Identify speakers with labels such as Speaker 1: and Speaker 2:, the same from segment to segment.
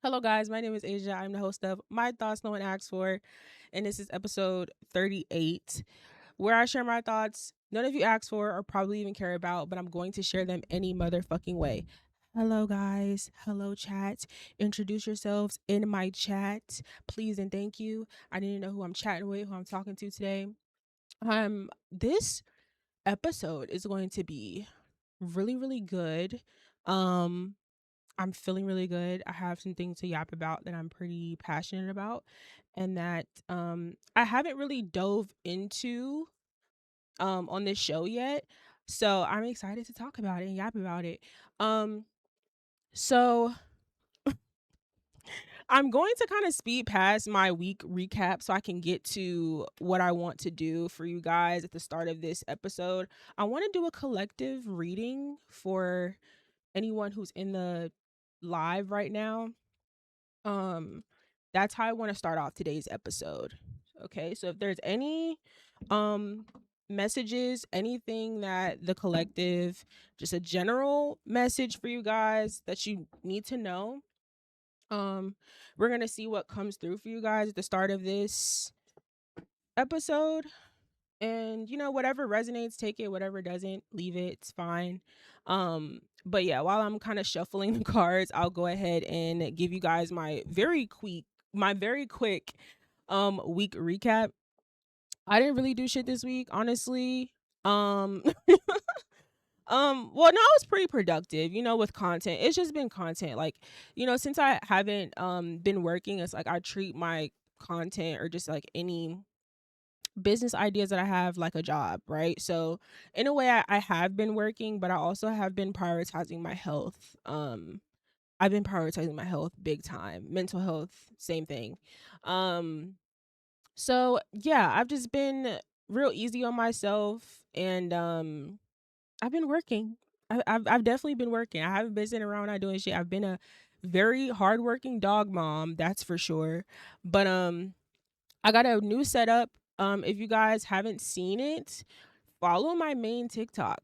Speaker 1: Hello, guys. My name is Asia. I'm the host of My Thoughts No One Asked For, and this is episode 38, where I share my thoughts none of you asked for or probably even care about, but I'm going to share them any motherfucking way. Hello, guys. Hello, chat. Introduce yourselves in my chat, please and thank you. I need to know who I'm chatting with, who I'm talking to today. This episode is going to be really, really good. Um, I'm feeling really good. I have some things to yap about that I'm pretty passionate about and that I haven't really dove into on this show yet. So I'm excited to talk about it and yap about it. Um so I'm going to kind of speed past my week recap so I can get to what I want to do for you guys at the start of this episode. I want to do a collective reading for anyone who's in the live right now. Um, that's how I want to start off today's episode. Okay, so if there's any um messages, anything that the collective, just a general message for you guys that you need to know, we're gonna see what comes through for you guys at the start of this episode. And whatever resonates, take it. Whatever doesn't, leave it. It's fine. But yeah, while I'm kind of shuffling the cards, I'll go ahead and give you guys my very quick week recap. I didn't really do shit this week, honestly. um well, no, I was pretty productive, with content. It's just been content, like, since I haven't been working. It's like I treat my content or just like any business ideas that I have like a job, right? So in a way, I have been working, but I also have been prioritizing my health. I've been prioritizing my health big time. Mental health, same thing. Um so yeah, I've just been real easy on myself, and I've been working. I've definitely been working. I haven't been sitting around not doing shit. I've been a very hardworking dog mom, that's for sure. But I got a new setup. If you guys haven't seen it, follow my main TikTok.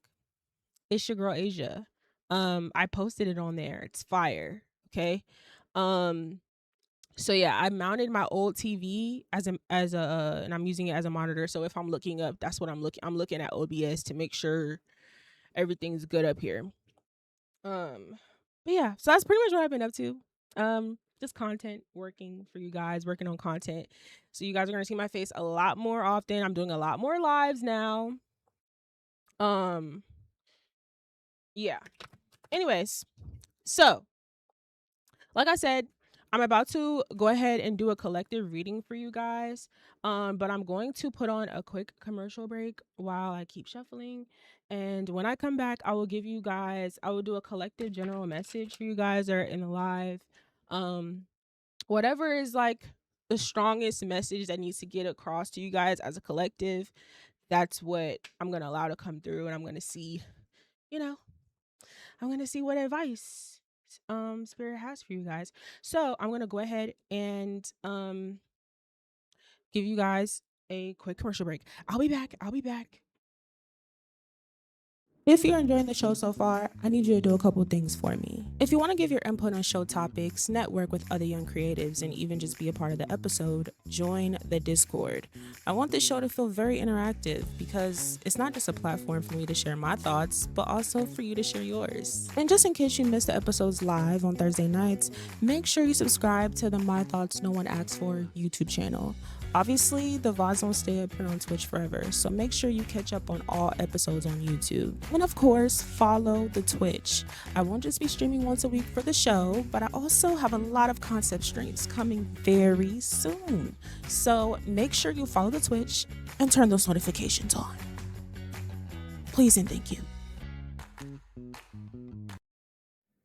Speaker 1: It's your girl Asia. I posted it on there. It's fire. Okay. Um, so yeah, I mounted my old TV and I'm using it as a monitor. So if I'm looking up, that's what I'm looking. I'm looking at OBS to make sure everything's good up here. But yeah, so that's pretty much what I've been up to. Just content, working for you guys, working on content. So you guys are gonna see my face a lot more often. I'm doing a lot more lives now. Um, yeah. Anyways, so like I said, I'm about to go ahead and do a collective reading for you guys. But I'm going to put on a quick commercial break while I keep shuffling. And when I come back, I will do a collective general message for you guys that are in the live. Um, Whatever is like the strongest message that needs to get across to you guys as a collective, that's what I'm gonna allow to come through, and you know, I'm gonna see what advice spirit has for you guys. So I'm gonna go ahead and give you guys a quick commercial break. I'll be back. I'll be back. If you're enjoying the show so far, I need you to do a couple things for me. If you want to give your input on show topics, network with other young creatives, and even just be a part of the episode, join the Discord. I want this show to feel very interactive because it's not just a platform for me to share my thoughts, but also for you to share yours. And just in case you missed the episodes live on Thursday nights, make sure you subscribe to the My Thoughts No One Asked For YouTube channel. Obviously, the VODs don't stay up here on Twitch forever, so make sure you catch up on all episodes on YouTube. And of course, follow the Twitch. I won't just be streaming once a week for the show, but I also have a lot of concept streams coming very soon. So make sure you follow the Twitch and turn those notifications on. Please and thank you.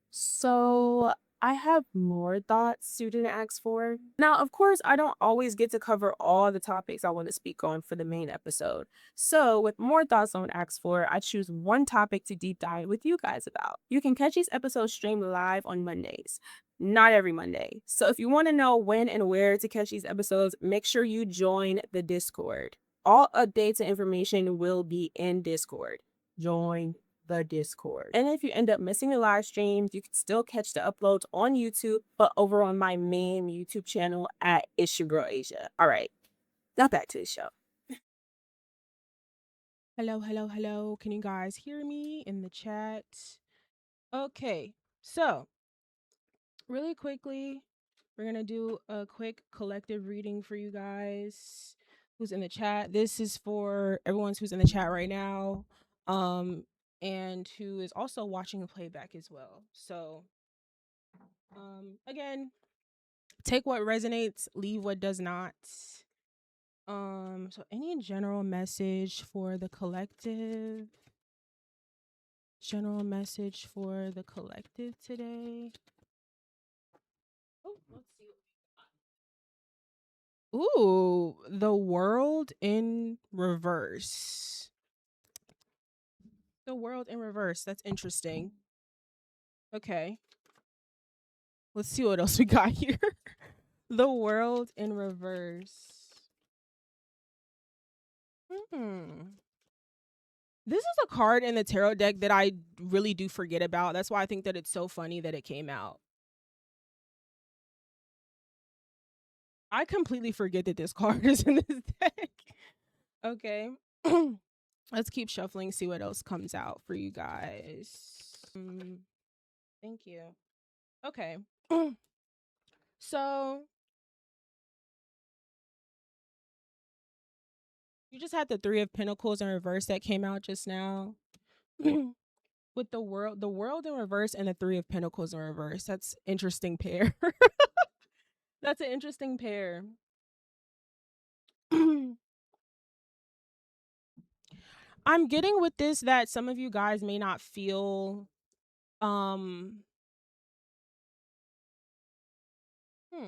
Speaker 1: So I have more thoughts student asks for. Now, of course, I don't always get to cover all the topics I want to speak on for the main episode. So with more thoughts on asks for, I choose one topic to deep dive with you guys about. You can catch these episodes streamed live on Mondays. Not every Monday. So if you want to know when and where to catch these episodes, make sure you join the Discord. All updates and information will be in Discord. Join.
Speaker 2: the Discord. And if you end up missing the live streams, you can still catch the uploads on YouTube, but over on my main YouTube channel at It's Your Girl Asia. All right, now back to the show.
Speaker 1: Hello, hello, hello. Can you guys hear me in the chat? Okay, so really quickly, we're gonna do a quick collective reading for you guys who's in the chat. This is for everyone who's in the chat right now, and who is also watching the playback as well. So, again, take what resonates, leave what does not. So any general message for the collective? General message for the collective today. Oh, let's see. Ooh, the world in reverse. The world in reverse. That's interesting. Okay. Let's see what else we got here. The world in reverse. Hmm. This is a card in the tarot deck that I really do forget about. That's why I think that it's so funny that it came out. I completely forget that this card is in this deck. Okay. Let's keep shuffling, see what else comes out for you guys. Thank you. Okay. So you just had the Three of Pentacles in reverse that came out just now. With the world in reverse and the Three of Pentacles in reverse. That's interesting pair. That's an interesting pair. I'm getting with this that some of you guys may not feel um hmm,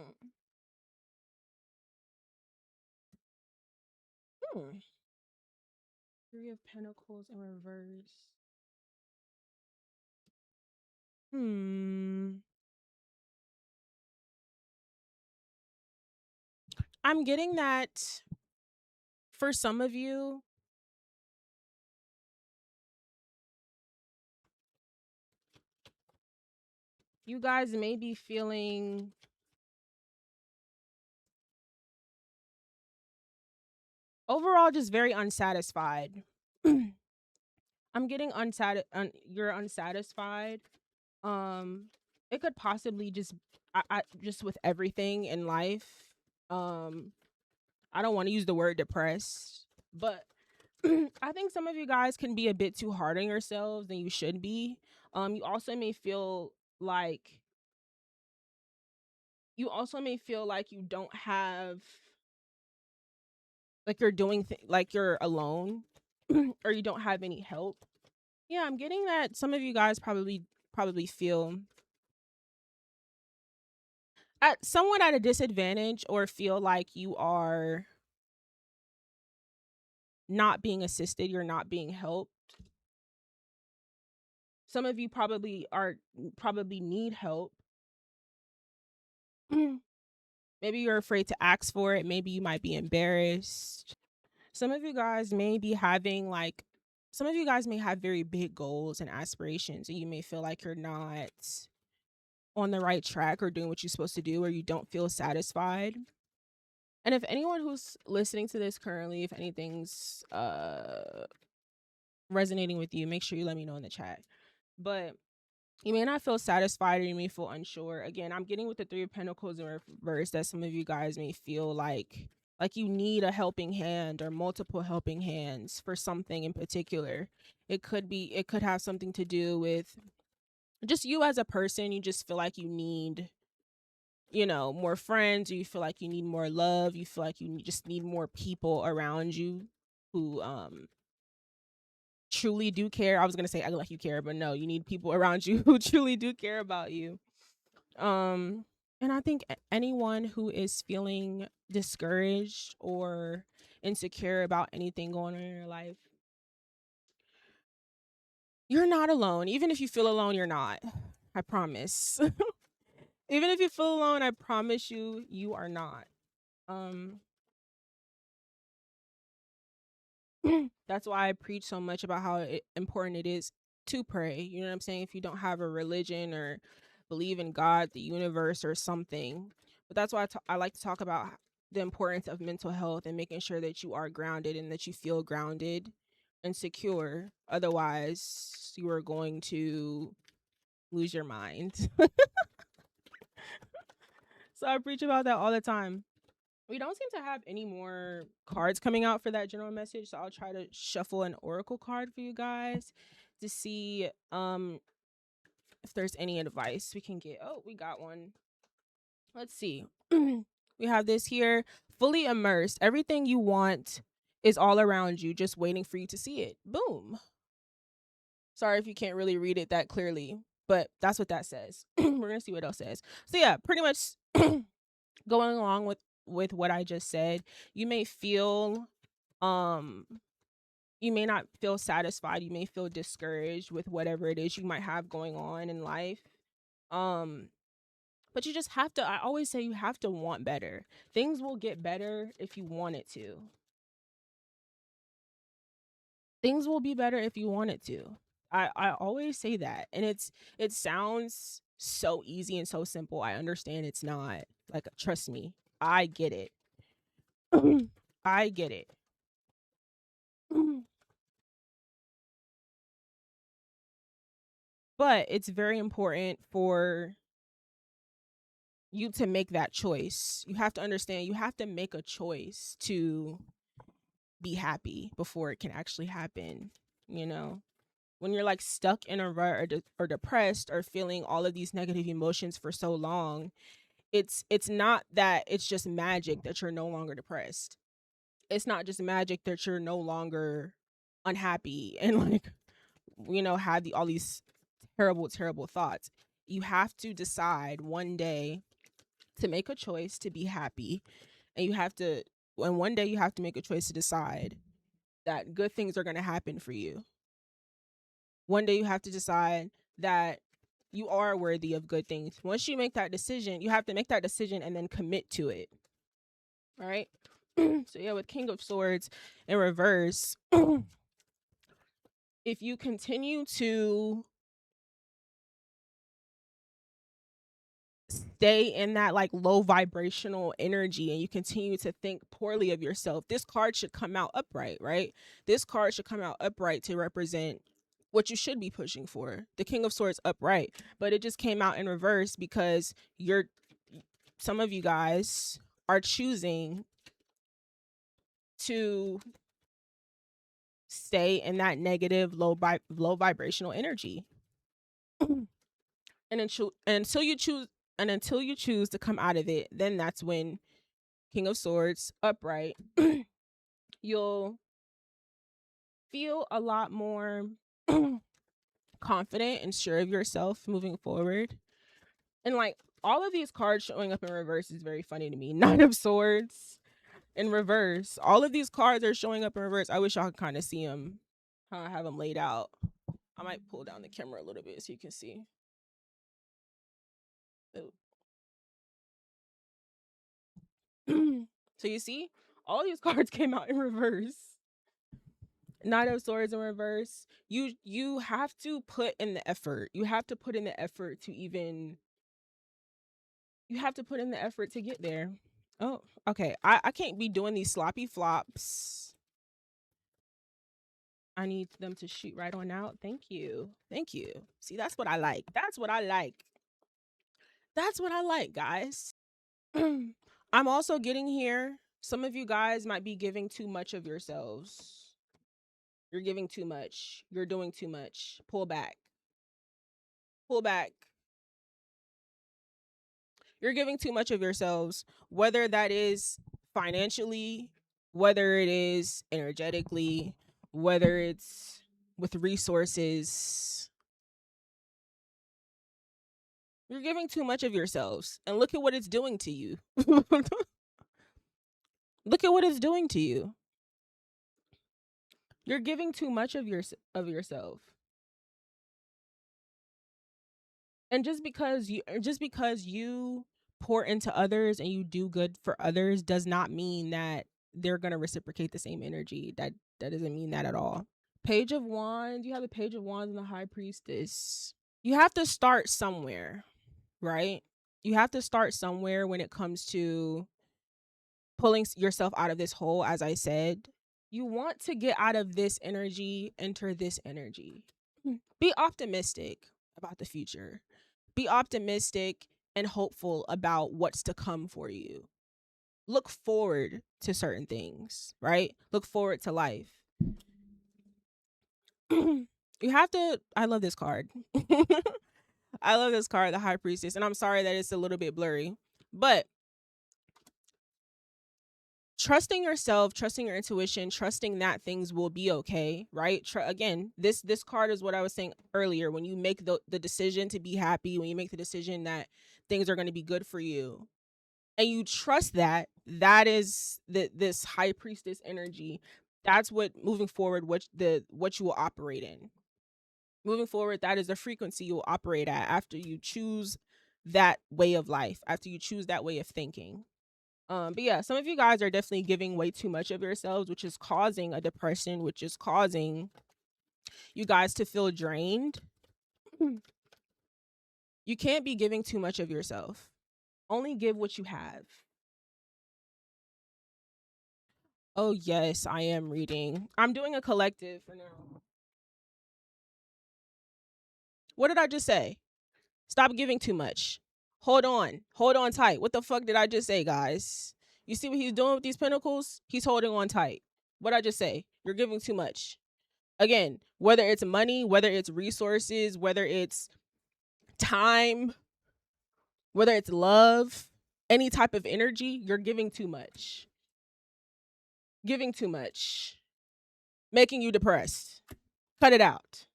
Speaker 1: hmm. Three of Pentacles in reverse. Hmm. I'm getting that for some of you, you guys may be feeling overall just very unsatisfied. I'm getting you're unsatisfied. Um it could possibly just just with everything in life. Um I don't want to use the word depressed, but I think some of you guys can be a bit too hard on yourselves than you should be. You also may feel like you don't have like you're like you're alone or you don't have any help. Yeah, I'm getting that some of you guys probably feel at somewhat at a disadvantage or feel like you are not being assisted, you're not being helped. Some of you probably need help. Maybe you're afraid to ask for it, maybe you might be embarrassed. Some of you guys may be having like some of you guys may have very big goals and aspirations and you may feel like you're not on the right track or doing what you're supposed to do or you don't feel satisfied. And if anyone who's listening to this currently, if anything's resonating with you, make sure you let me know in the chat. But you may not feel satisfied or you may feel unsure. Again, I'm getting with the Three of Pentacles in reverse that some of you guys may feel like you need a helping hand or multiple helping hands for something in particular. It could have something to do with just you as a person. You just feel like you need, more friends, or you feel like you need more love. You feel like just need more people around you who truly do care. I was gonna say act like you care, but no, you need people around you who truly do care about you. And I think anyone who is feeling discouraged or insecure about anything going on in your life, you're not alone. Even if you feel alone, you're not. I promise. Even if you feel alone, I promise you, you are not. Um, that's why I preach so much about how important it is to pray. You know what I'm saying? If you don't have a religion or believe in God, the universe, or something. But that's why I like to talk about the importance of mental health and making sure that you are grounded and that you feel grounded and secure. Otherwise, you are going to lose your mind. So I preach about that all the time. We don't seem to have any more cards coming out for that general message, so I'll try to shuffle an oracle card for you guys to see if there's any advice we can get. Oh, we got one. Let's see. We have this here. Fully immersed. Everything you want is all around you, just waiting for you to see it. Boom. Sorry if you can't really read it that clearly, but that's what that says. We're gonna see what else says. So yeah, pretty much going along with what I just said. You may feel um you may not feel satisfied. You may feel discouraged with whatever it is you might have going on in life. Um but you just have to, I always say, you have to want better. Things will get better if you want it to. Things will be better if you want it to. I always say that. And it sounds so easy and so simple. I understand it's not. Like, trust me. I get it. I get it. But it's very important for you to make that choice. You have to understand, you have to make a choice to be happy before it can actually happen, you know? When you're like stuck in a rut or depressed or feeling all of these negative emotions for so long, it's not that it's just magic that you're no longer depressed. It's not just magic that you're no longer unhappy and like, have all these terrible thoughts. You have to decide one day to make a choice to be happy, and one day you have to make a choice to decide that good things are going to happen for you. One day you have to decide that you are worthy of good things. Once you make that decision, you have to make that decision and then commit to it. All right. So yeah, with King of Swords in reverse, if you continue to stay in that like low vibrational energy and you continue to think poorly of yourself, this card should come out upright, right? This card should come out upright to represent what you should be pushing for. The King of Swords upright, but it just came out in reverse because some of you guys are choosing to stay in that negative low vibrational energy. Until you choose to come out of it, then that's when King of Swords upright, you'll feel a lot more confident and sure of yourself moving forward. And like all of these cards showing up in reverse is very funny to me. Knight of Swords in reverse. All of these cards are showing up in reverse. I wish y'all could kind of see them, how I have them laid out. I might pull down the camera a little bit so you can see. So you see, all these cards came out in reverse. Knight of Swords in reverse. You have to put in the effort. You have to put in the effort to even. You have to put in the effort to get there. Oh, okay. I can't be doing these sloppy flops. I need them to shoot right on out. Thank you. Thank you. See, that's what I like. That's what I like. That's what I like, guys. I'm also getting here. Some of you guys might be giving too much of yourselves. You're giving too much. You're doing too much. Pull back. Pull back. You're giving too much of yourselves, whether that is financially, whether it is energetically, whether it's with resources. You're giving too much of yourselves. And look at what it's doing to you. Look at what it's doing to you. You're giving too much of yourself. And just because you pour into others and you do good for others does not mean that they're going to reciprocate the same energy. That doesn't mean that at all. Page of Wands. You have the Page of Wands and the High Priestess. You have to start somewhere, right? You have to start somewhere when it comes to pulling yourself out of this hole, as I said. You want to get out of this energy, enter this energy. Be optimistic about the future. Be optimistic and hopeful about what's to come for you. Look forward to certain things, right? Look forward to life. You have to, I love this card. I love this card, the High Priestess, and I'm sorry that it's a little bit blurry, but trusting yourself, trusting your intuition, trusting that things will be okay, right? Again, this card is what I was saying earlier. When you make the decision to be happy, when you make the decision that things are going to be good for you, and you trust that, that is this High Priestess energy. That's what moving forward, what you will operate in. Moving forward, that is the frequency you will operate at after you choose that way of life, after you choose that way of thinking. But yeah, some of you guys are definitely giving way too much of yourselves, which is causing a depression, which is causing you guys to feel drained. You can't be giving too much of yourself. Only give what you have. Oh yes, I am reading. I'm doing a collective for now. What did I just say? Stop giving too much. Hold on. Hold on tight. What the fuck did I just say, guys? You see what he's doing with these pentacles? He's holding on tight. What did I just say? You're giving too much. Again, whether it's money, whether it's resources, whether it's time, whether it's love, any type of energy, you're giving too much. Giving too much. Making you depressed. Cut it out.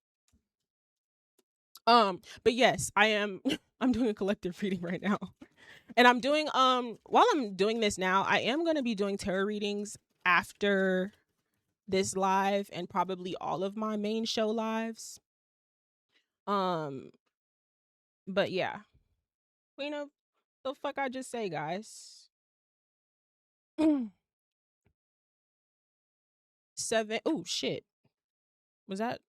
Speaker 1: But yes, I am I'm doing a collective reading right now. And I'm doing while I'm doing this now, I am going to be doing tarot readings after this live and probably all of my main show lives. Um but yeah. Queen of the fuck I just say, guys. 7. Oh shit. Was that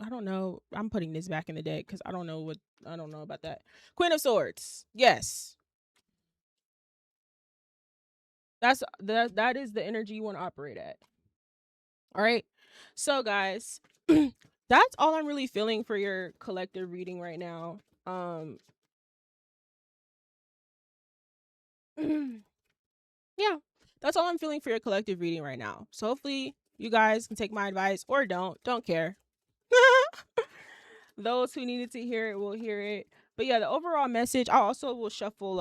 Speaker 1: I don't know. I'm putting this back in the deck cuz I don't know about that. Queen of Swords. Yes. That is the energy you want to operate at. All right. So guys, that's all I'm really feeling for your collective reading right now. Yeah. That's all I'm feeling for your collective reading right now. So hopefully you guys can take my advice or don't care. Those who needed to hear it will hear it. But yeah, the overall message, I also will shuffle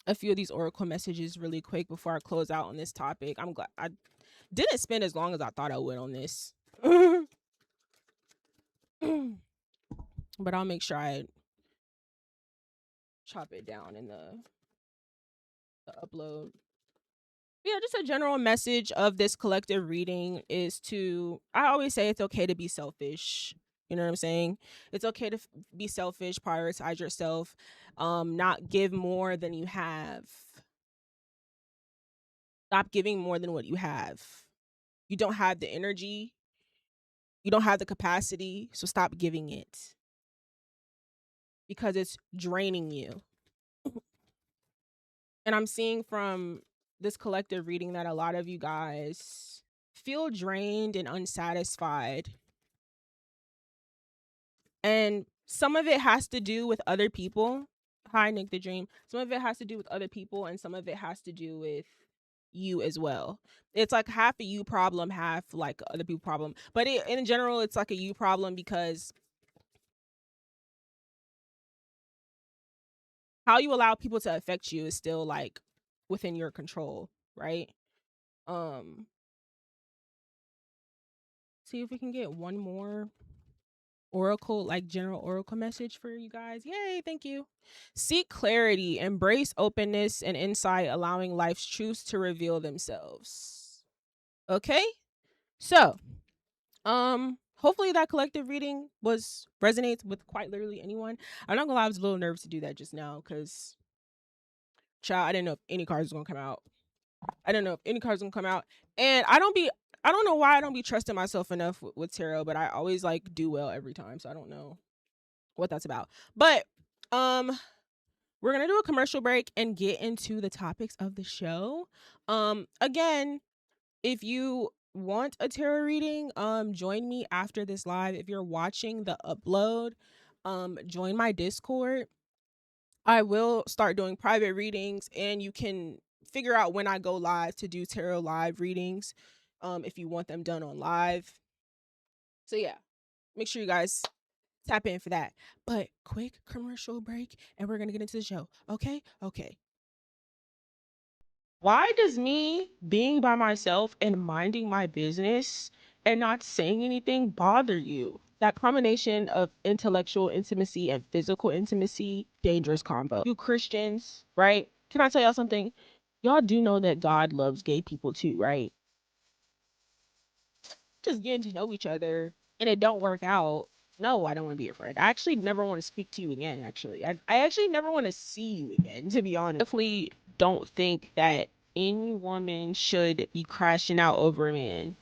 Speaker 1: a few of these oracle messages really quick before I close out on this topic. I'm glad I didn't spend as long as I thought I would on this. But I'll make sure I chop it down in the upload. Yeah, just a general message of this collective reading is to, I always say it's okay to be selfish. You know what I'm saying? It's okay to be selfish, prioritize yourself, not give more than you have. Stop giving more than what you have. You don't have the energy, you don't have the capacity, so stop giving it because it's draining you. And I'm seeing from this collective reading that a lot of you guys feel drained and unsatisfied. And some of it has to do with other people. Hi, Nick the Dream. Some of it has to do with other people, and some of it has to do with you as well. It's like half a you problem, half like other people problem. But in general, it's like a you problem because how you allow people to affect you is still like within your control, right? Um, see if we can get one more oracle, like general oracle message for you guys. Yay, thank you. Seek clarity, embrace openness and insight, allowing life's truths to reveal themselves. Okay? So, hopefully that collective reading was resonates with quite literally anyone. I'm not gonna lie, I was a little nervous to do that just now because child, I didn't know if any cards was gonna come out. I don't know if any cards gonna come out. And I don't know why I don't be trusting myself enough with tarot, but I always like do well every time. So I don't know what that's about. But um we're gonna do a commercial break and get into the topics of the show. Again, if you want a tarot reading, join me after this live. If you're watching the upload, join my Discord. I will start doing private readings, and you can figure out when I go live to do tarot live readings, if you want them done on live. So yeah, make sure you guys tap in for that. But quick commercial break, and we're gonna get into the show. Okay? Okay. Why does me being by myself and minding my business and not saying anything bother you? That combination of intellectual intimacy and physical intimacy, dangerous combo. You Christians, right? Can I tell y'all something? Y'all do know that God loves gay people too, right? Just getting to know each other and it don't work out. No, I don't want to be your friend. I actually never want to speak to you again, actually. I actually never want to see you again, to be honest. Definitely don't think that any woman should be crashing out over a man.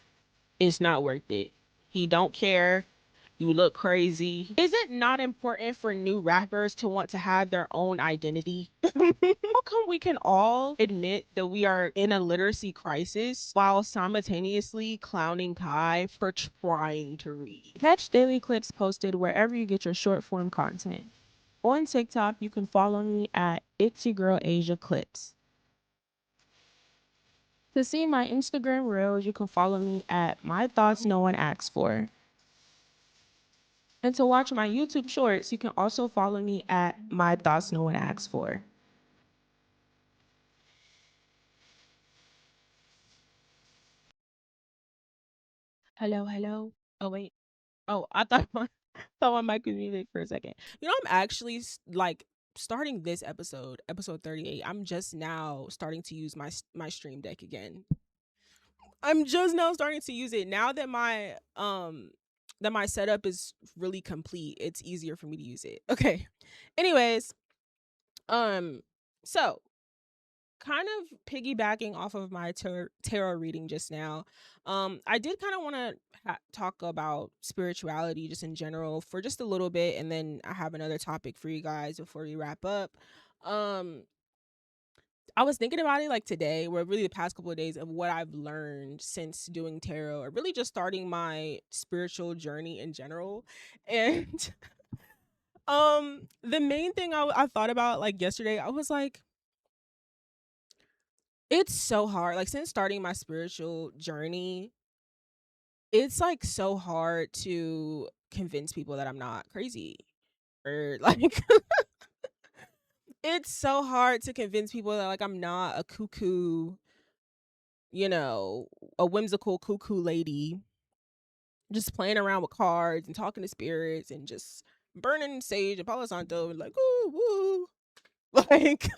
Speaker 1: It's not worth it. He don't care. You look crazy. Is it not important for new rappers to want to have their own identity? How come we can all admit that we are in a literacy crisis while simultaneously clowning Kai for trying to read? Catch daily clips posted wherever you get your short form content. On TikTok, you can follow me at It's Your Girl Asia Clips. To see my Instagram reels, you can follow me at My Thoughts No One Asks For. And to watch my YouTube shorts, you can also follow me at My Thoughts No One Asks For. Hello, hello. Oh wait. Oh, I thought thought my mic was muted for a second. You know, I'm actually like starting this episode 38. I'm just now starting to use my Stream Deck again. I'm just now starting to use it now that my setup is really complete. It's easier for me to use it. Okay. Anyways, um so kind of piggybacking off of my tarot reading just now, I did kind of want to talk about spirituality just in general for just a little bit, and then I have another topic for you guys before we wrap up. um I was thinking about it like today, or really the past couple of days, of what I've learned since doing tarot, or really just starting my spiritual journey in general. And the main thing I thought about like yesterday, I was like, it's so hard. Like since starting my spiritual journey, it's like so hard to convince people that I'm not crazy. Or like it's so hard to convince people that like I'm not a cuckoo, you know, a whimsical cuckoo lady just playing around with cards and talking to spirits and just burning sage and Palo Santo and like ooh woo. Like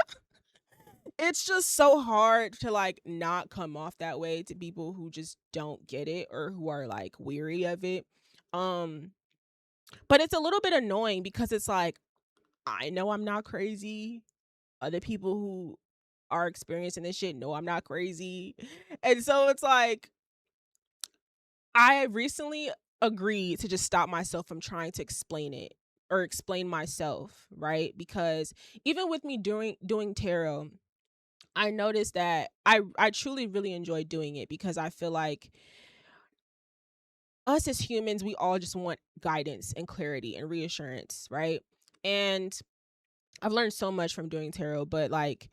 Speaker 1: it's just so hard to like not come off that way to people who just don't get it or who are like weary of it. Um but it's a little bit annoying because it's like I know I'm not crazy. Other people who are experiencing this shit know I'm not crazy. And so it's like I recently agreed to just stop myself from trying to explain it or explain myself, right? Because even with me doing tarot, I noticed that I truly really enjoy doing it because I feel like us as humans, we all just want guidance and clarity and reassurance, right? And I've learned so much from doing tarot, but like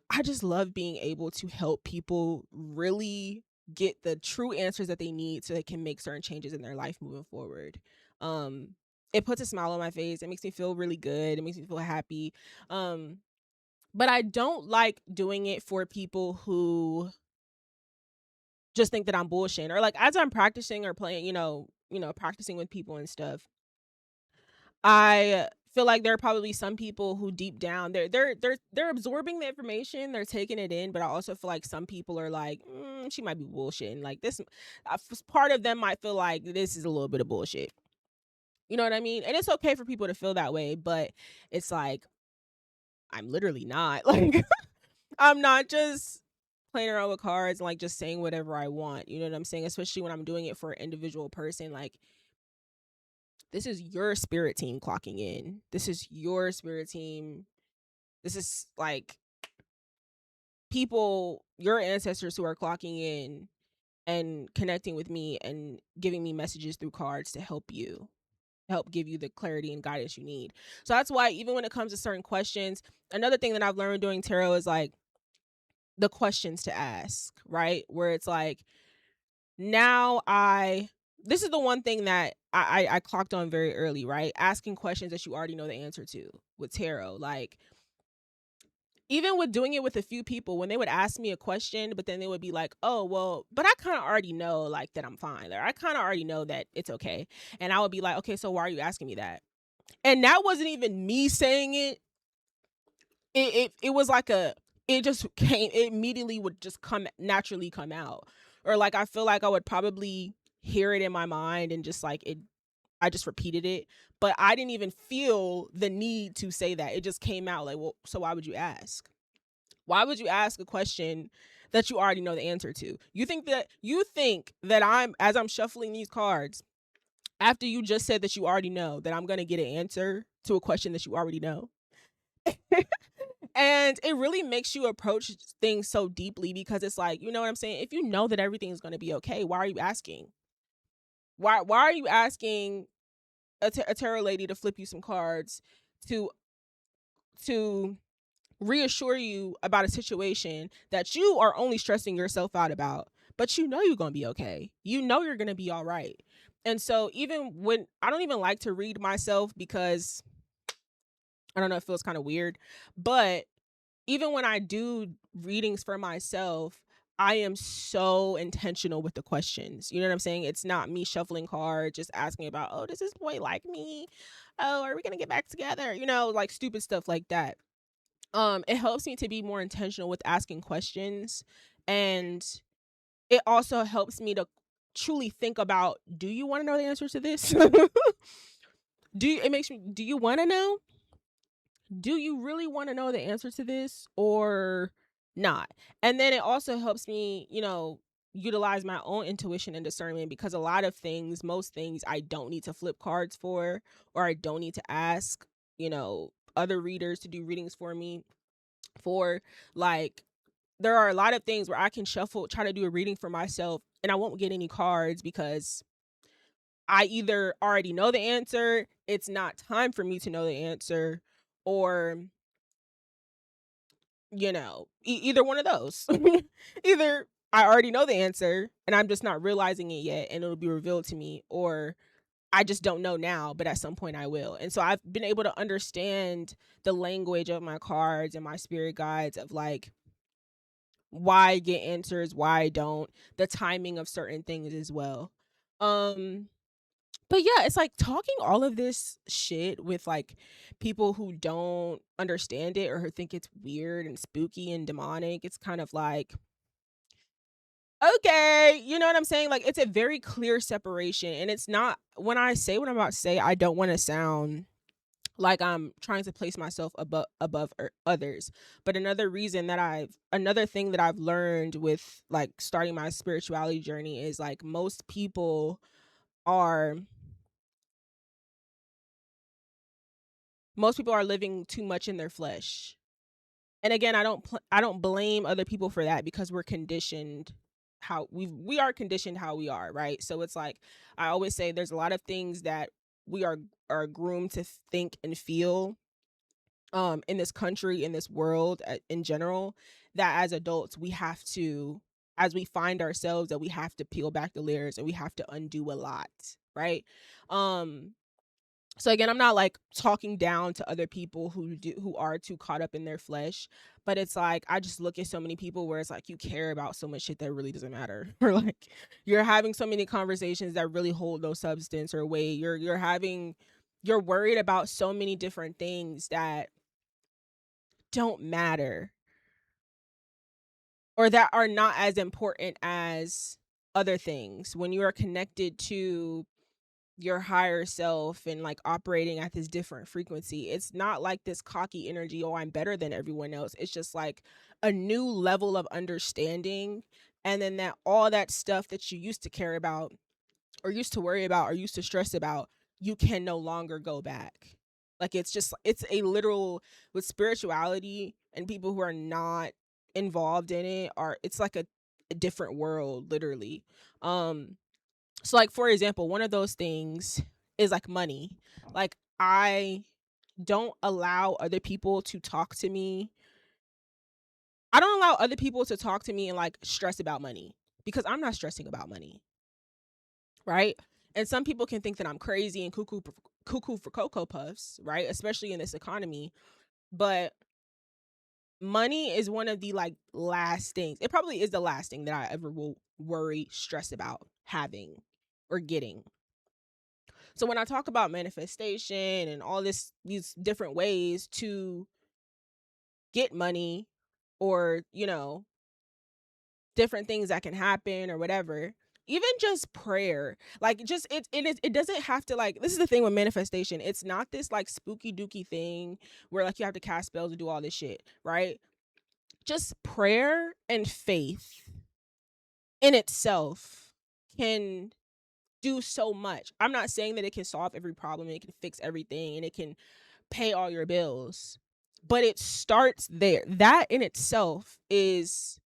Speaker 1: I just love being able to help people really get the true answers that they need so they can make certain changes in their life moving forward. Um it puts a smile on my face. It makes me feel really good. It makes me feel happy. Um but I don't like doing it for people who just think that I'm bullshit, or like as I'm practicing or playing, practicing with people and stuff. I feel like there are probably some people who deep down they're absorbing the information, they're taking it in, but I also feel like some people are like, she might be bullshitting. Like this, part of them might feel like this is a little bit of bullshit. You know what I mean? And it's okay for people to feel that way, but it's like I'm literally not. Like I'm not just playing around with cards and like just saying whatever I want. You know what I'm saying? Especially when I'm doing it for an individual person. Like this is your spirit team clocking in. This is your spirit team. This is like people, your ancestors who are clocking in and connecting with me and giving me messages through cards to help you, help give you the clarity and guidance you need. So that's why even when it comes to certain questions, another thing that I've learned doing tarot is like the questions to ask, right? Where it's like now I this is the one thing that I clocked on very early, right? Asking questions that you already know the answer to with tarot. Like even with doing it with a few people, when they would ask me a question, but then they would be like, "Oh, well, but I kind of already know like that I'm fine, or I kind of already know that it's okay." And I would be like, "Okay, so why are you asking me that?" And that wasn't even me saying it. It was like a it just came it immediately would just come naturally come out. Or like I feel like I would probably hear it in my mind and just like it I just repeated it, but I didn't even feel the need to say that. It just came out like, "Well, so why would you ask?" Why would you ask a question that you already know the answer to? You think that I'm as I'm shuffling these cards, after you just said that you already know that I'm going to get an answer to a question that you already know? And it really makes you approach things so deeply because it's like, you know what I'm saying? If you know that everything is going to be okay, why are you asking? Why are you asking a tarot lady to flip you some cards to to reassure you about a situation that you are only stressing yourself out about, but you know you're going to be okay. You know you're going to be all right. And so even when I don't even like to read myself because I don't know, it feels kind of weird, but even when I do readings for myself, I am so intentional with the questions. You know what I'm saying? It's not me shuffling cards, just asking about, oh, does this boy like me? Oh, are we gonna get back together? You know, like stupid stuff like that. It helps me to be more intentional with asking questions, and it also helps me to truly think about, do you want to know the answer to this? It makes me, do you want to know? Do you really want to know the answer to this or not? And then it also helps me, utilize my own intuition and discernment because a lot of things, most things I don't need to flip cards for, or I don't need to ask, other readers to do readings for me for. Like there are a lot of things where I can try to do a reading for myself and I won't get any cards because I either already know the answer, it's not time for me to know the answer, or either one of those. Either I already know the answer and I'm just not realizing it yet and it'll be revealed to me, or I just don't know now, but at some point I will. And so I've been able to understand the language of my cards and my spirit guides of like why I get answers, why I don't, the timing of certain things as well. Um but yeah, it's like talking all of this shit with like people who don't understand it or who think it's weird and spooky and demonic. It's kind of like, okay, you know what I'm saying? Like it's a very clear separation. And it's not, when I say what I'm about to say, I don't want to sound like I'm trying to place myself above others. But another thing that I've learned with like starting my spirituality journey is like are most people are living too much in their flesh. And again, I don't blame other people for that because we're conditioned how we are conditioned how we are, right? So it's like I always say there's a lot of things that we are groomed to think and feel in this country, in this world, in general, that as adults we have to, as we find ourselves, that we have to peel back the layers and we have to undo a lot, right? um so again, I'm not like talking down to other people who are too caught up in their flesh, but it's like I just look at so many people where it's like you care about so much shit that really doesn't matter. Or like you're having so many conversations that really hold no substance or weight. You're worried about so many different things that don't matter or that are not as important as other things when you are connected to your higher self and like operating at this different frequency. It's not like this cocky energy, oh, I'm better than everyone else. It's just like a new level of understanding. And then that all that stuff that you used to care about or used to worry about or used to stress about, you can no longer go back. Like it's just it's a literal with spirituality and people who are not involved in it are it's like a different world literally. So like for example, one of those things is like money. Like I don't allow other people to talk to me. I don't allow other people to talk to me and like stress about money because I'm not stressing about money, right? And some people can think that I'm crazy and cuckoo for cocoa puffs, right? Especially in this economy, but money is one of the like last things. It probably is the last thing that I ever will worry, stress about having or getting. So when I talk about manifestation and all these different ways to get money or, different things that can happen or whatever, even just prayer, like just it doesn't have to like this is the thing with manifestation. It's not this like spooky dooky thing where like you have to cast spells and do all this shit, right? Just prayer and faith in itself can do so much. I'm not saying that it can solve every problem and it can fix everything and it can pay all your bills. But it starts there. That in itself is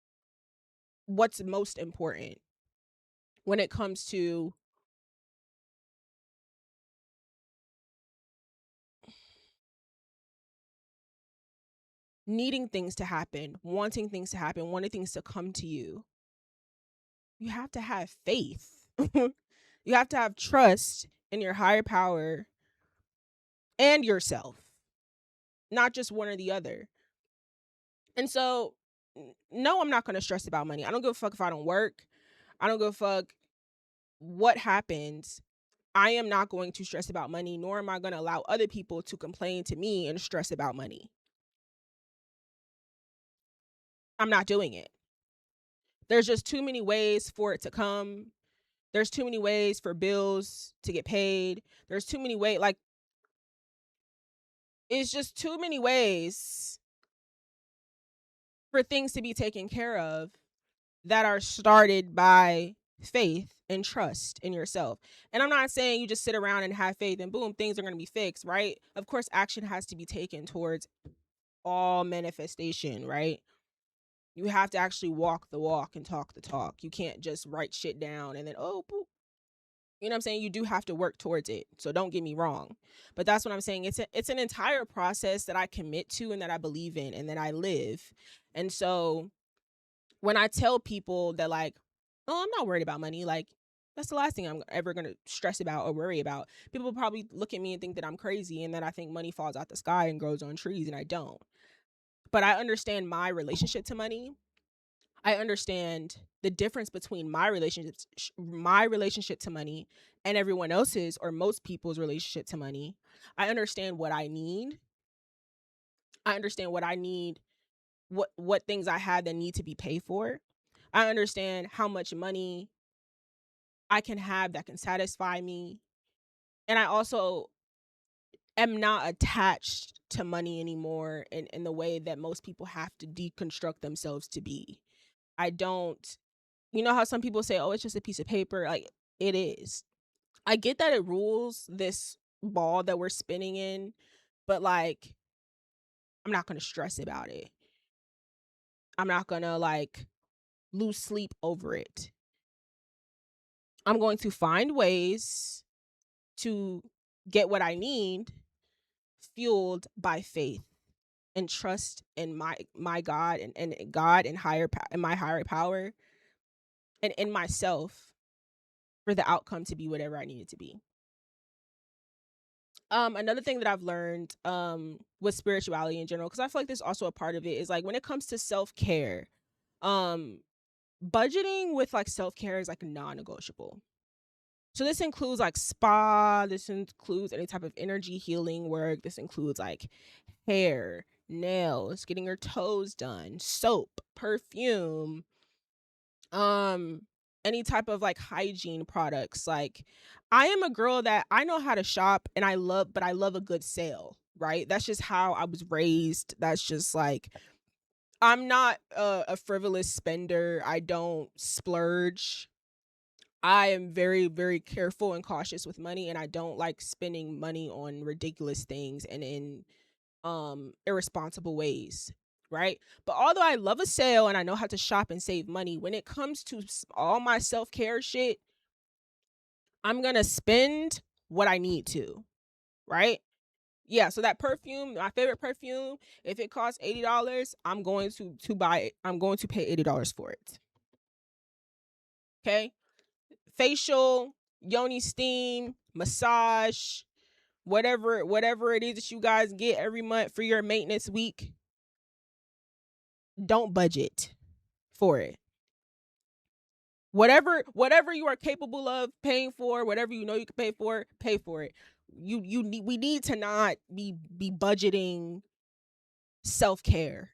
Speaker 1: what's most important when it comes to needing things to happen, wanting things to happen, wanting things to come to you. You have to have faith. You have to have trust in your higher power and yourself, not just one or the other. And so, no, I'm not going to stress about money. I don't give a fuck if I don't work. I don't give a fuck what happens. I am not going to stress about money, nor am I going to allow other people to complain to me and stress about money. I'm not doing it. There's just too many ways for it to come. There's too many ways for bills to get paid. There's too many ways, like, it's just too many ways for things to be taken care of that are started by faith and trust in yourself. And I'm not saying you just sit around and have faith and boom, things are going to be fixed, right? Of course, action has to be taken towards all manifestation, right? You have to actually walk the walk and talk the talk. You can't just write shit down and then, oh, boop. You know what I'm saying? You do have to work towards it. So don't get me wrong. But that's what I'm saying. It's an entire process that I commit to and that I believe in and that I live. And so when I tell people that like, oh, I'm not worried about money, like that's the last thing I'm ever going to stress about or worry about. People probably look at me and think that I'm crazy and that I think money falls out the sky and grows on trees, and I don't. But I understand my relationship to money. I understand the difference between my relationship to money and everyone else's or most people's relationship to money. I understand what I need. I understand what I need, what things I have that need to be paid for. I understand how much money I can have that can satisfy me. And I also am not attached to money anymore in the way that most people have to deconstruct themselves to be. I don't, you know how some people say, oh, it's just a piece of paper? Like, it is. I get that it rules this ball that we're spinning in, but like, I'm not going to stress about it. I'm not going to like lose sleep over it. I'm going to find ways to get what I need fueled by faith and trust in my God and God and and my higher power and in myself for the outcome to be whatever I need it to be. Another thing that I've learned with spirituality in general, because I feel like there's also a part of it, is like when it comes to self-care, um, budgeting with like self-care is like non-negotiable. So this includes like spa, this includes any type of energy healing work, this includes like hair, nails, getting your toes done, soap, perfume, um, any type of like hygiene products. Like I am a girl that I know how to shop and I love a good sale, right? That's just how I was raised. That's just like I'm not a frivolous spender. I don't splurge. I am very, very careful and cautious with money, and I don't like spending money on ridiculous things and in irresponsible ways, right? But although I love a sale and I know how to shop and save money, when it comes to all my self-care shit, I'm going to spend what I need to, right? Yeah, so that perfume, my favorite perfume, if it costs $80, I'm going to buy it. I'm going to pay $80 for it. Okay? Facial, yoni steam, massage, whatever it is that you guys get every month for your maintenance week, don't budget for it. Whatever you are capable of paying for, whatever you know you can pay for it. We need to not be budgeting self-care.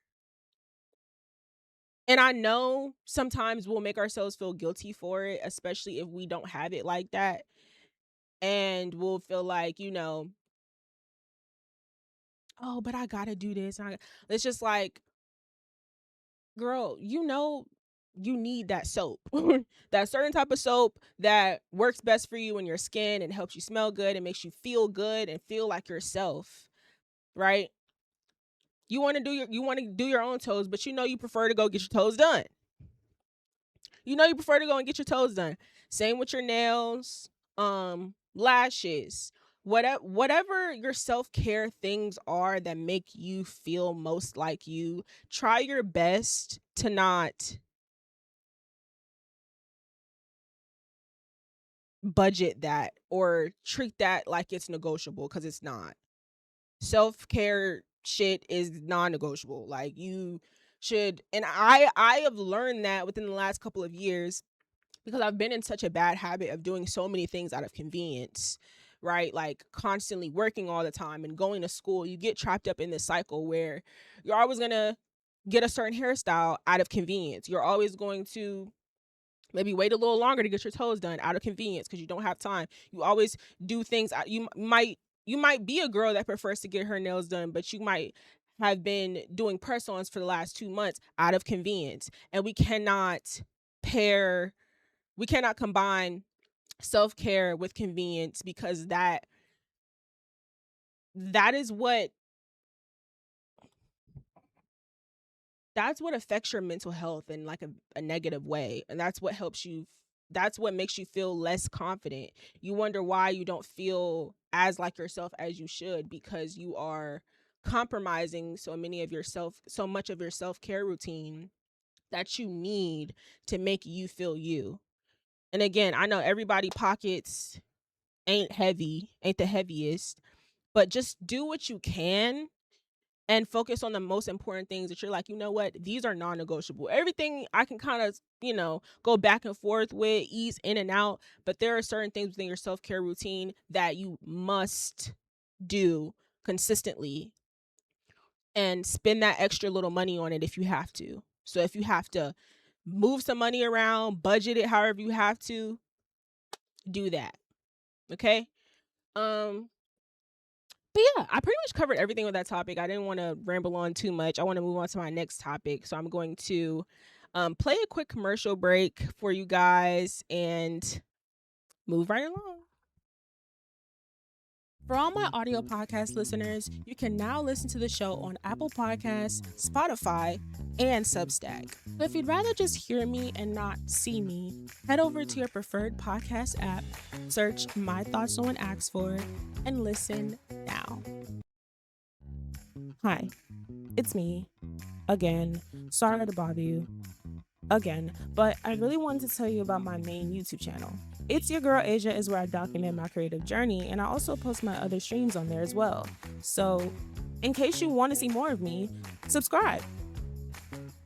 Speaker 1: And I know sometimes we'll make ourselves feel guilty for it, especially if we don't have it like that. And we'll feel like, oh, but I gotta do this. It's just like, girl, you need that soap. That certain type of soap that works best for you and your skin and helps you smell good and makes you feel good and feel like yourself, right? You want to do your own toes, but you prefer to go get your toes done. You prefer to go and get your toes done. Same with your nails, lashes, whatever your self-care things are that make you feel most like you. Try your best to not budget that or treat that like it's negotiable, because it's not. Self-care shit is non-negotiable. Like you should, and I have learned that within the last couple of years, because I've been in such a bad habit of doing so many things out of convenience, right? Like constantly working all the time and going to school. You get trapped up in this cycle where you're always going to get a certain hairstyle out of convenience. You're always going to maybe wait a little longer to get your toes done out of convenience because you don't have time. You always do things you might be a girl that prefers to get her nails done, but you might have been doing press-ons for the last 2 months out of convenience. And pair we cannot combine self-care with convenience, because that is what affects your mental health in like a negative way, and that's what makes you feel less confident. You wonder why you don't feel as like yourself as you should, because you are compromising so much of your self-care routine that you need to make you feel you. And again, I know everybody pockets ain't the heaviest, but just do what you can and focus on the most important things that you're like, you know what, these are non-negotiable. Everything I can kind of, go back and forth with, ease in and out, but there are certain things within your self-care routine that you must do consistently, and spend that extra little money on it if you have to. So if you have to move some money around, budget it however you have to, do that. Okay? Um But yeah, I pretty much covered everything with that topic. I didn't want to ramble on too much. I want to move on to my next topic. So I'm going to play a quick commercial break for you guys and move right along. For all my audio podcast listeners, you can now listen to the show on Apple Podcasts, Spotify, and Substack. So if you'd rather just hear me and not see me, head over to your preferred podcast app, search My Thoughts No One Asks For, and listen now. Hi, it's me. Again, sorry to bother you. Again, but I really wanted to tell you about my main YouTube channel. It's Your Girl Asia is where I document my creative journey, and I also post my other streams on there as well. So, in case you want to see more of me, subscribe.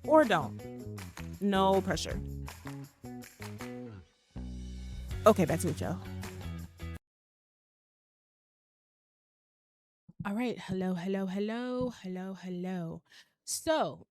Speaker 1: Or don't. No pressure. Okay, back to the show. All right. Hello. So,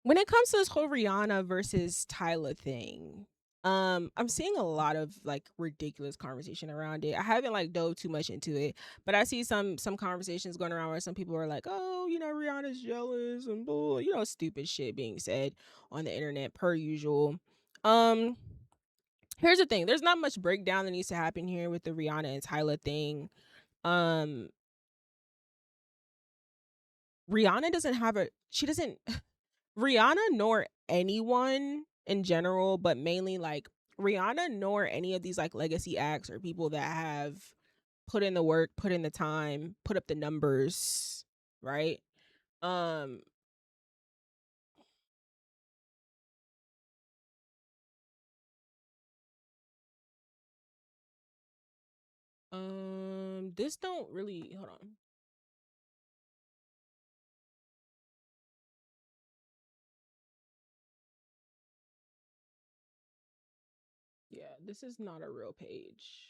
Speaker 1: When it comes to this whole Rihanna versus Tyla thing, I'm seeing a lot of like ridiculous conversation around it. I haven't like dove too much into it, but I see some conversations going around where some people are like, "Oh, Rihanna's jealous and bull," stupid shit being said on the internet per usual. Um, Here's the thing: there's not much breakdown that needs to happen here with the Rihanna and Tyla thing. Um, Rihanna doesn't have a she doesn't Rihanna nor anyone in general, but mainly like Rihanna nor any of these like legacy acts or people that have put in the work, put in the time, put up the numbers, right? Um this don't really hold on. Yeah, this is not a real page.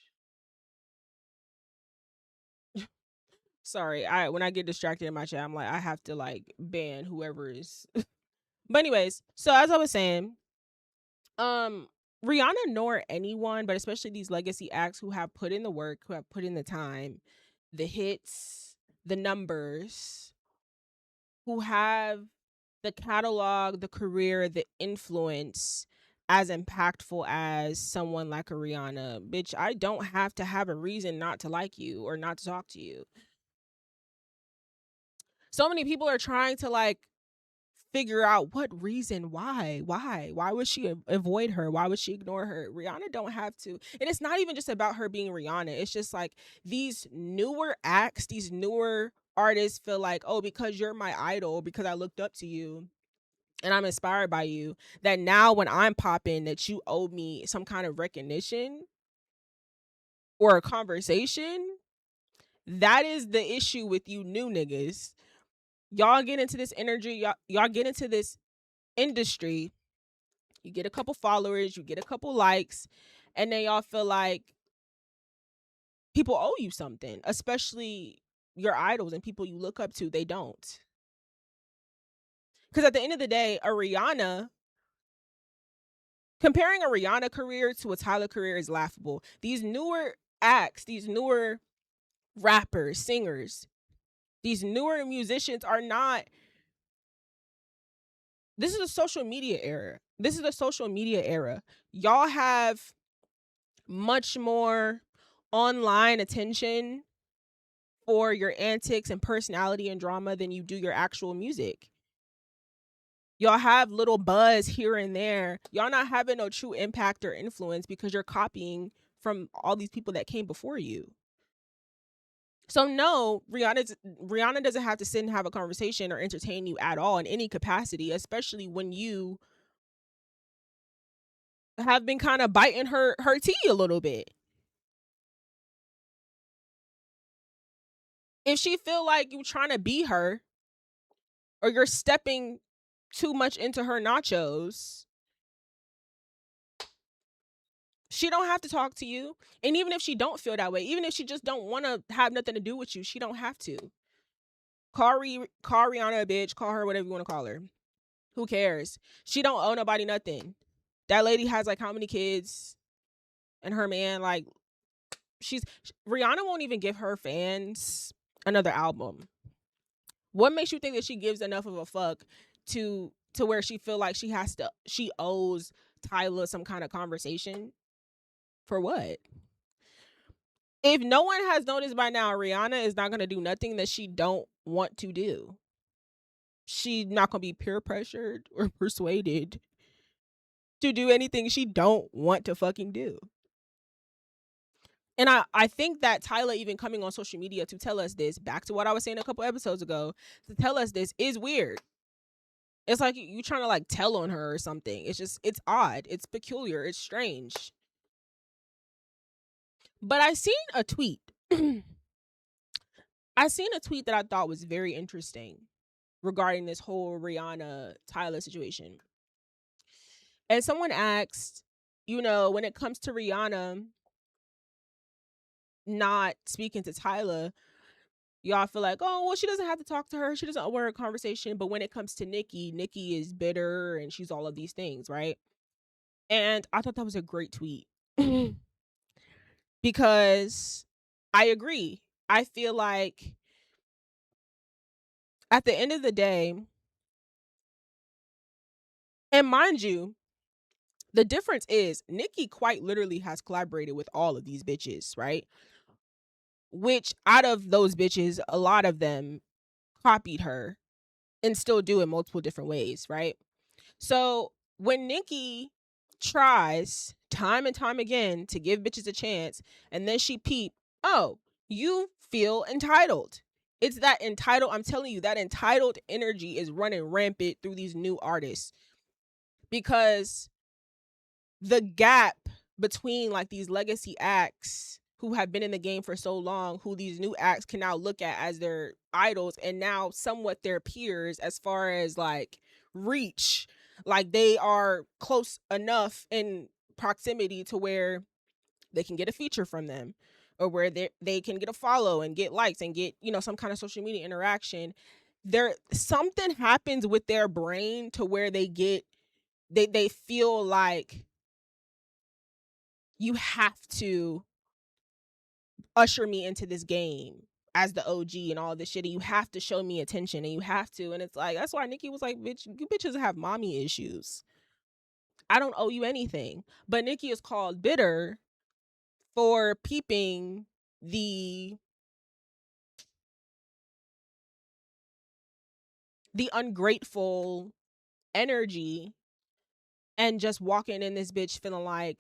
Speaker 1: Sorry, I when I get distracted in my chat, I'm like I have to like ban whoever is. But anyways, so as I was saying, um Rihanna nor anyone, but especially these legacy acts who have put in the work, who have put in the time, the hits, the numbers, who have the catalog, the career, the influence as impactful as someone like a Rihanna. Bitch, I don't have to have a reason not to like you or not to talk to you. So many people are trying to like figure out what reason, why would she avoid her, why would she ignore her. Rihanna don't have to, and it's not even just about her being Rihanna. It's just like these newer acts, these newer artists feel like, oh, because you're my idol, because I looked up to you and I'm inspired by you, that now when I'm popping that you owe me some kind of recognition or a conversation. That is the issue with you new niggas. Y'all get into this energy, y'all get into this industry. You get a couple followers, you get a couple likes, and then y'all feel like people owe you something, especially your idols and people you look up to. They don't. Because at the end of the day, comparing a Rihanna career to a Tyler career is laughable. These newer acts, these newer rappers, singers, these newer musicians are not. This is a social media era. This is a social media era. Y'all have much more online attention for your antics and personality and drama than you do your actual music. Y'all have little buzz here and there. Y'all not having no true impact or influence because you're copying from all these people that came before you. So no, Rihanna doesn't have to sit and have a conversation or entertain you at all in any capacity, especially when you have been kind of biting her tea a little bit. If she feel like you trying to be her or you're stepping too much into her nachos, she don't have to talk to you. And even if she don't feel that way, even if she just don't want to have nothing to do with you, she don't have to. Call Rihanna a bitch, call her whatever you want to call her. Who cares? She don't owe nobody nothing. That lady has like how many kids? And her man, like, she's Rihanna won't even give her fans another album. What makes you think that she gives enough of a fuck to where she feel like she owes Tyler some kind of conversation? For what? If no one has noticed by now, Rihanna is not gonna do nothing that she don't want to do. She's not gonna be peer pressured or persuaded to do anything she don't want to fucking do. And I think that Tyler even coming on social media to tell us this, back to what I was saying a couple episodes ago, to tell us this is weird. It's like you trying to like tell on her or something. It's odd. It's peculiar. It's strange. But I seen a tweet. I seen a tweet that I thought was very interesting regarding this whole Rihanna Tyler situation. And someone asked, when it comes to Rihanna not speaking to Tyler, Y'all feel like, oh, well, she doesn't have to talk to her. She doesn't owe her a conversation. But when it comes to Nikki, Nikki is bitter and she's all of these things, right? And I thought that was a great tweet because I agree. I feel like at the end of the day, and mind you, the difference is Nikki quite literally has collaborated with all of these bitches, right? Which out of those bitches, a lot of them copied her and still do in multiple different ways, right? So when Nikki tries time and time again to give bitches a chance, and then she peep, oh, you feel entitled. It's that entitled. I'm telling you, that entitled energy is running rampant through these new artists because the gap between like these legacy acts who have been in the game for so long, who these new acts can now look at as their idols and now somewhat their peers as far as like reach. Like they are close enough in proximity to where they can get a feature from them or where they can get a follow and get likes and get, some kind of social media interaction. There something happens with their brain to where they feel like you have to usher me into this game as the OG and all this shit. And you have to show me attention and you have to. And it's like, that's why Nikki was like, bitch, you bitches have mommy issues. I don't owe you anything. But Nikki is called bitter for peeping the ungrateful energy and just walking in this bitch feeling like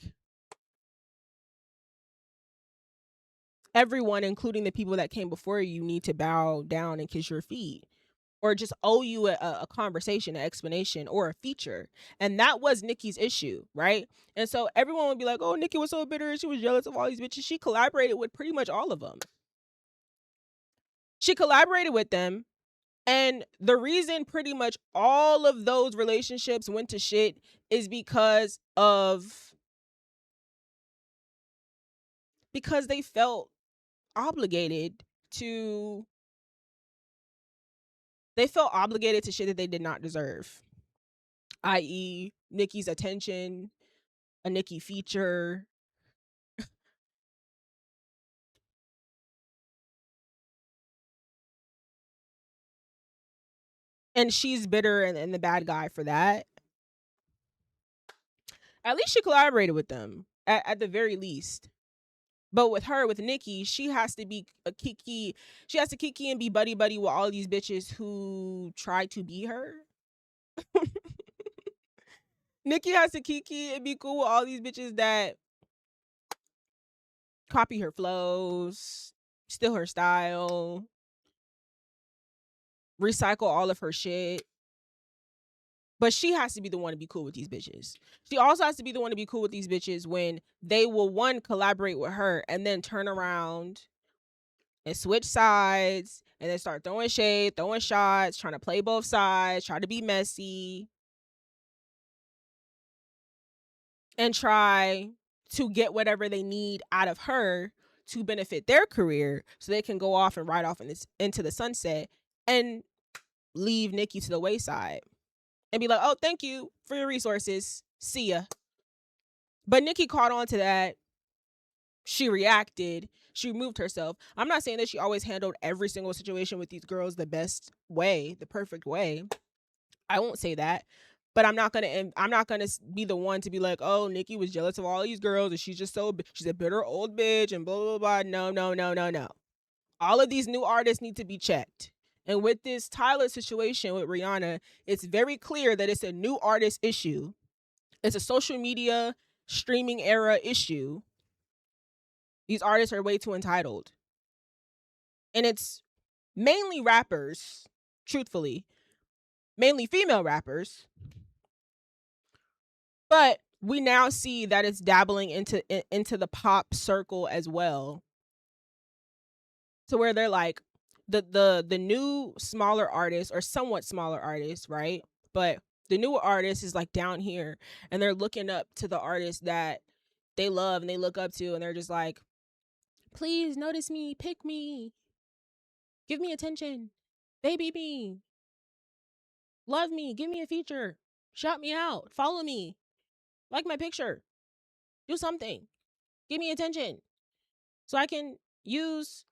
Speaker 1: everyone, including the people that came before you, need to bow down and kiss your feet or just owe you a conversation, an explanation, or a feature. And that was Nikki's issue, right? And so everyone would be like, oh, Nikki was so bitter. She was jealous of all these bitches. She collaborated with pretty much all of them. She collaborated with them. And the reason pretty much all of those relationships went to shit is because they felt obligated to shit that they did not deserve, i.e. Nikki's attention, a Nikki feature. And she's bitter and the bad guy for that. At least she collaborated with them, at the very least. But with Nikki, she has to be a Kiki. She has to Kiki and be buddy buddy with all these bitches who try to be her. Nikki has to Kiki and be cool with all these bitches that copy her flows, steal her style, recycle all of her shit. But she has to be the one to be cool with these bitches. She also has to be the one to be cool with these bitches when they will, one, collaborate with her and then turn around and switch sides and then start throwing shade, throwing shots, trying to play both sides, try to be messy, and try to get whatever they need out of her to benefit their career so they can go off and ride off into the sunset and leave Nikki to the wayside and be like, oh, thank you for your resources. See ya. But Nikki caught on to that. She reacted. She removed herself. I'm not saying that she always handled every single situation with these girls the best way, the perfect way. I won't say that. But I'm not gonna be the one to be like, oh, Nikki was jealous of all these girls and she's a bitter old bitch and blah blah blah. No, no, no, no, no. All of these new artists need to be checked. And with this Tyla situation with Rihanna, it's very clear that it's a new artist issue. It's a social media streaming era issue. These artists are way too entitled. And it's mainly rappers, truthfully, mainly female rappers. But we now see that it's dabbling into the pop circle as well. To where they're like the new smaller artists or somewhat smaller artists, right? But the newer artist is like down here and they're looking up to the artists that they love and they look up to and they're just like, please notice me, pick me. Give me attention. Baby me. Love me. Give me a feature. Shout me out. Follow me. Like my picture. Do something. Give me attention. So I can use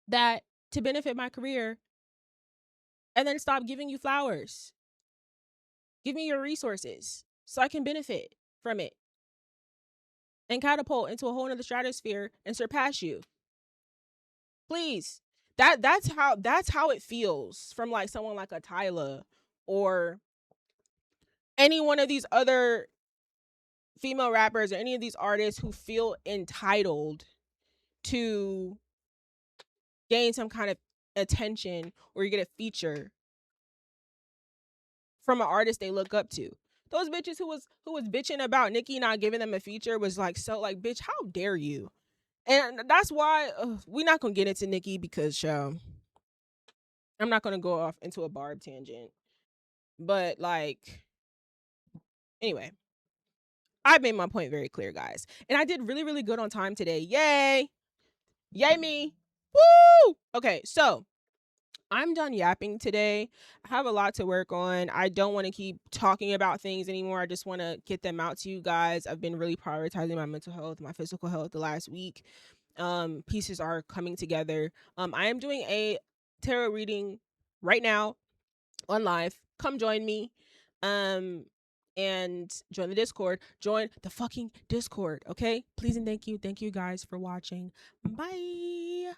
Speaker 1: that to benefit my career and then stop giving you flowers. Give me your resources so I can benefit from it and catapult into a whole nother stratosphere and surpass you. Please. That's how it feels from like someone like a Tyla or any one of these other female rappers or any of these artists who feel entitled to gain some kind of attention or you get a feature from an artist they look up to. Those bitches who was bitching about Nicki not giving them a feature was like so like bitch, how dare you? And that's why we're not gonna get into Nicki because I'm not gonna go off into a Barb tangent. But like anyway, I made my point very clear, guys. And I did really, really good on time today. Yay! Yay me! Woo! Okay, so I'm done yapping today. I have a lot to work on. I don't want to keep talking about things anymore. I just want to get them out to you guys. I've been really prioritizing my mental health, my physical health the last week. Pieces are coming together. I am doing a tarot reading right now on live. Come join me. Um and join the Discord. Join the fucking Discord, okay? Please and thank you. Thank you guys for watching. Bye.